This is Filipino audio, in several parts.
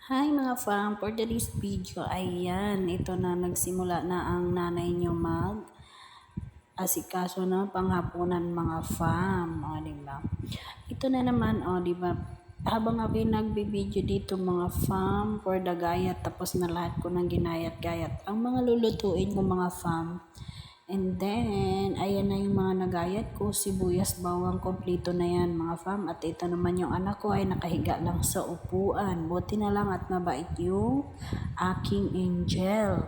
Hi mga fam, for today's video, ayan, ito na nagsimula na ang nanay nyo asikaso ng panghapunan mga fam, o diba? Ito na naman, o diba? Habang ako'y nagbi-video dito mga fam, for the gayat, tapos na lahat ko ng ginayat-gayat. Ang mga lulutuin ko mga fam, and then, ayan na yung mga nagayat ko, sibuyas, bawang, kompleto na yan mga fam. At ito naman yung anak ko ay nakahiga lang sa upuan. Buti na lang at mabait yung aking angel.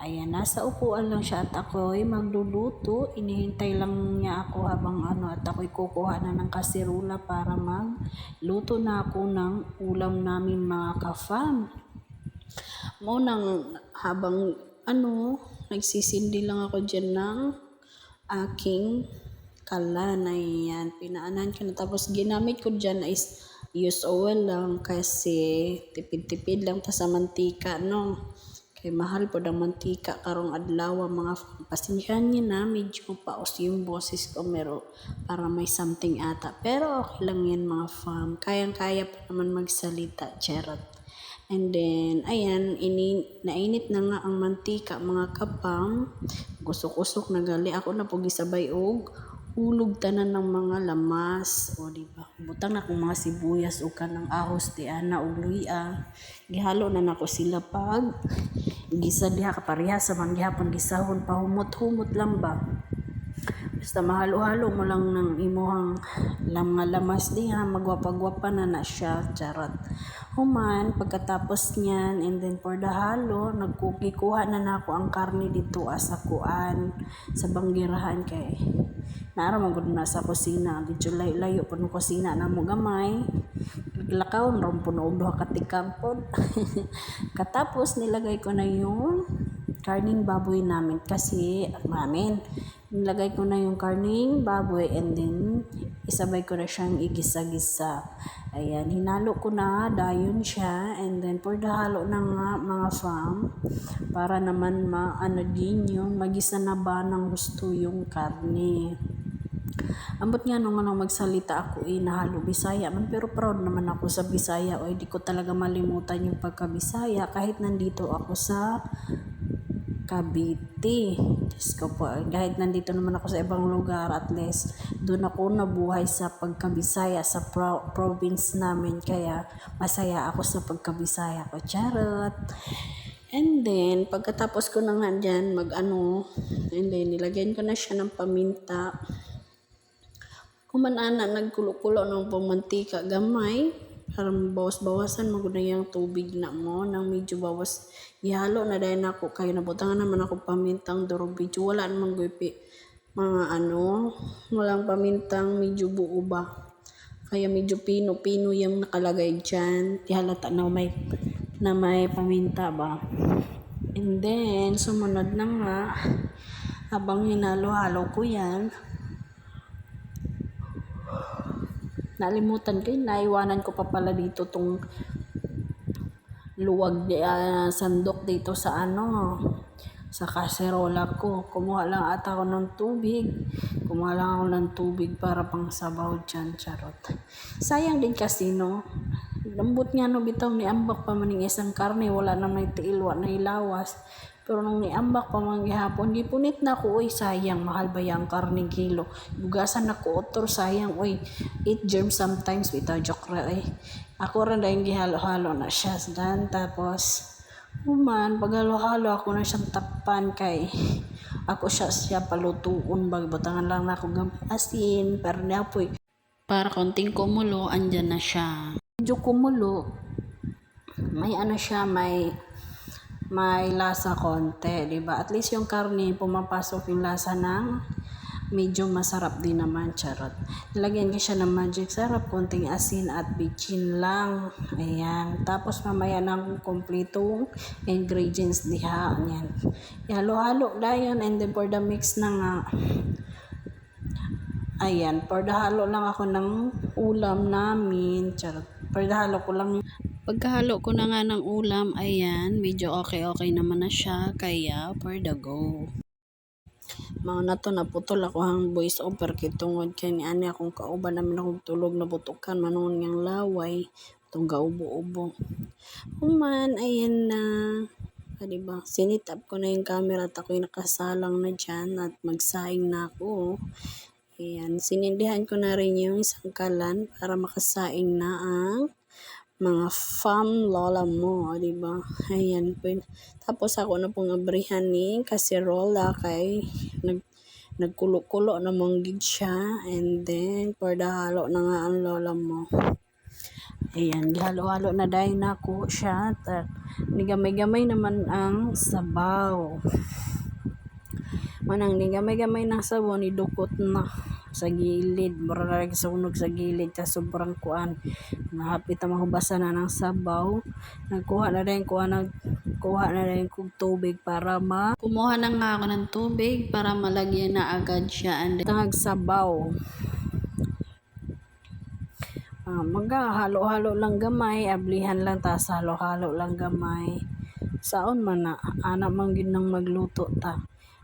Ayan, nasa upuan lang siya at ako ay magluluto. Inihintay lang niya ako habang at ako'y kukuha na ng kasirula para magluto na ako ng ulam namin mga ka-fam. Munang habang nagsisindi lang ako dyan ng aking kalan. Ayan, pinaanan ko na. Tapos ginamit ko dyan is use oil lang kasi tipid-tipid lang ta sa mantika, no? Kay mahal po ang mantika karong adlaw mga pasensyahan niyo na medyo paos yung boses ko para may something ata. Pero okay lang yan mga fam. Kayang-kaya pa naman magsalita, charot. And then, ayan, nainit na nga ang mantika, mga kapam. Kusok-kusok na gali. Ako na po gisabay og ulog tanan ng mga lamas. O, diba? Butang na akong mga sibuyas o kanang ahos, ana o luya. Gihalo na nako sila pag gisa diha kapareha sa manggihapon gisahon pa humot-humot lang ba. Basta mahalo-halo mo lang ng imuhang mga lamas diha, magwapa-gwapa na siya, charot. Human, pagkatapos niyan, and then for the halo, nagkukikuha na nako ang karne dito sa kuan, sa banggirahan kay naara magud na sa kusina, dito layo po ng kusina na mo gamay, lakaw, rompo na ulo katikampod. Katapos nilagay ko na yung karning baboy namin kasi nilagay ko na yung karning baboy and then isabay ko na siyang igisa-gisa. Ayan, hinalo ko na dayon siya and then for the halo na nga mga fam para naman din yung magisa na ba ng gusto yung karne. Ambot nga nung magsalita ako nahalo Bisaya man pero proud naman ako sa Bisaya o di ko talaga malimutan yung pagka-Bisaya kahit nandito ako sa Cavite. Diyos ko po, kahit nandito naman ako sa ibang lugar, at least doon ako nabuhay sa pagkabisaya sa province namin. Kaya masaya ako sa pagkabisaya ko. Charot! And then, pagkatapos ko na nga dyan, and then nilagyan ko na siya ng paminta. Kumanana, nagkulo-kulo ng pamantika gamay. Parang bawas-bawasan maguna yung tubig na mo nang medyo bawas ihalo na dahil ako kayo nabutangan naman ako pamintang durog medyo wala namang gupi mga walang pamintang medyo buo ba kaya medyo pino yung nakalagay dyan halata na may paminta ba. And then sumunod na nga habang hinalo-halo ko yan, nalimutan ko naiwanan ko pa pala dito tong luwag sandok dito sa sa kaserola ko. Kumuha lang ata ako ng tubig. Kumuha lang ako ng tubig para pang sabaw dyan, charot. Sayang din kasi lambot nga bitaw niambak pa man ng isang karne, wala na may tiil, wala na ilawas. Pero nung niambak pa man gihapon, di punit na ko, sayang, mahal ba yung karne kilo? Bugasan na ko, otor, sayang, eat germs sometimes, bitaw, joke ra, Ako rin dahil gihalo-halo na siya. Tapos, paghalo-halo ako na siyang takpan kay ako siya palutuon butangan lang na ako asin pero napoy para konting kumulo andyan na siya. Medyo kumulo may siya may lasa konti, diba? At least yung karne pumapasok yung lasa ng medyo masarap din naman, charot. Nilagyan ko siya ng magic sarap, konting asin at bitchin lang. Ayan. Tapos mamaya ng kompletong ingredients diha. Ayan. Halo-halo dayon and then for the mix na nga. Ayan. For the halo lang ako ng ulam namin. Charot. For the halo ko lang. Pagkahalo ko na nga ng ulam, ayan. Medyo okay naman na siya. Kaya for the go. Mga nato naputol ako hang voice over kay tungod kay ni ani akong kauban namin akong tulog na butukan manon ngang laway Itong gaubo-ubo. Human, ayan na. Diba? Sinit up ko na yung camera at ako'y nakasalang na dyan at magsaing na ako. Ayan, sinindihan ko na rin yung isang kalan para makasaing na ang mga lola mo, diba? Ayan po. Tapos ako na pong abrihan ni kaserola kay nagkulo-kulo na monggid siya, and then for the halo na nga ang lola mo. Ayan, halo-halo na dahil nako siya. At nigamay-gamay naman ang sabaw. Manang nigamay-gamay ng sabaw, nidukot na sa gilid. Murag sunog sa gilid ka sobrang kuan. Nahapit na mahubasan na ng sabaw. Kuha na rin kong tubig para kumuha na nga ako ng tubig para malagyan na agad siya. And then, sabaw. Maghahalo-halo lang gamay, ablihan lang, tas halo-halo lang gamay. Saon man na, anak man gid nang magluto ta.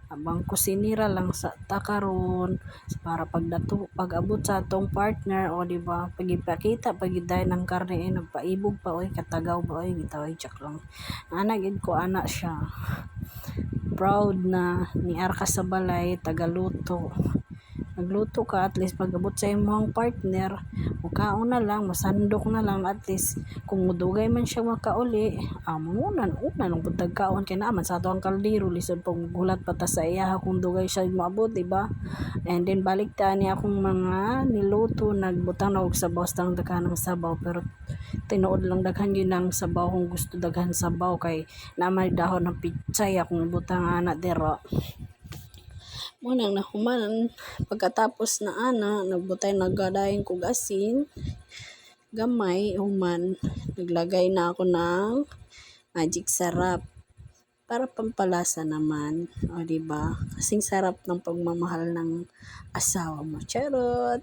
Abang kusinira lang sa takaron para pag-abot sa atong partner, o di ba? Pagipakita pagiday ng karne, nagpaibog pa oy, katagaw ba oy, bitaway check lang. Anak gid ko anak siya. Proud na ni Arka sa balay tagaluto. Nagluto ka, at least pag-abot sa imong partner, mukaon na lang, masandok na lang, at least kung mudugay man siya makauli, unan ng buntag kaon kay naman sa ato ang kaldero, lisod pag gulat pa ta sa iya kung dugay siya maabot, diba? And then balik ta ni akong mga niluto, nagbutang na og sabaw sa daghan ng sabaw, pero tinuod lang daghan yun ang sabaw kung gusto daghan sabaw kay naman dahon ng pitsay akong butang anak dero. Munang nahuman, pagkatapos na nagbutay nagadayon kog asin, gamay, human, naglagay na ako ng magic sarap para pampalasa naman, o diba? Kasing sarap ng pagmamahal ng asawa mo, charot.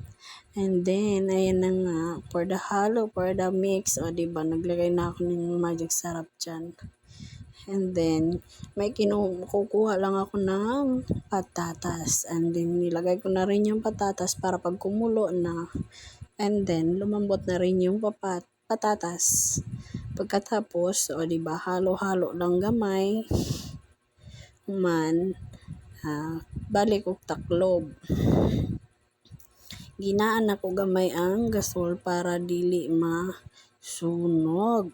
And then, ayan na nga, for the halo, for the mix, o diba, naglagay na ako ng magic sarap dyan. And then, may kukuha lang ako ng patatas. And then, nilagay ko na rin yung patatas para pag kumulo na. And then, lumambot na rin yung patatas. Pagkatapos, o diba, halo-halo lang gamay. Balik og taklob. Ginaan ako gamay ang gasol para dili masunog.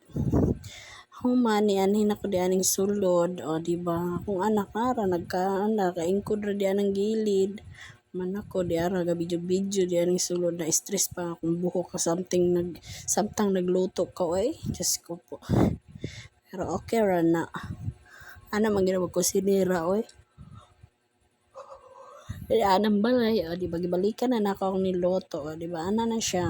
Human anhin ako di aning sulod, o diba, kung anak ara nagkaingkod ra di anang gilid man ako di ara ga video di aning sulod, na stress pa akong buhok ka samtang nagluto ka oy, just ko po. Pero okay ra na, man ginawag ko sinira oy. Anang balay, o diba, gibalikan na nako akong niloto, o diba, na siya,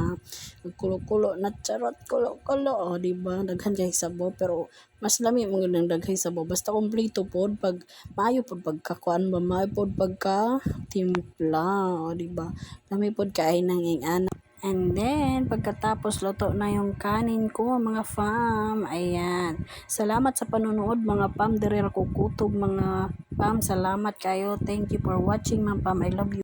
nagkulo-kulo na, charot, kulo-kulo, o diba, daghan kay sabaw, pero mas lami mo ng daghay sabaw, basta kompleto pod, pag maayo pod pagkakuan ba, maayo pod pagka timpla, o diba, lami pod kaay nang anak. And then, pagkatapos luto na yung kanin ko, mga fam, ayan. Salamat sa panonood, mga fam, dirira ko kutob, mga fam, salamat kayo. Thank you for watching, mga fam, I love you.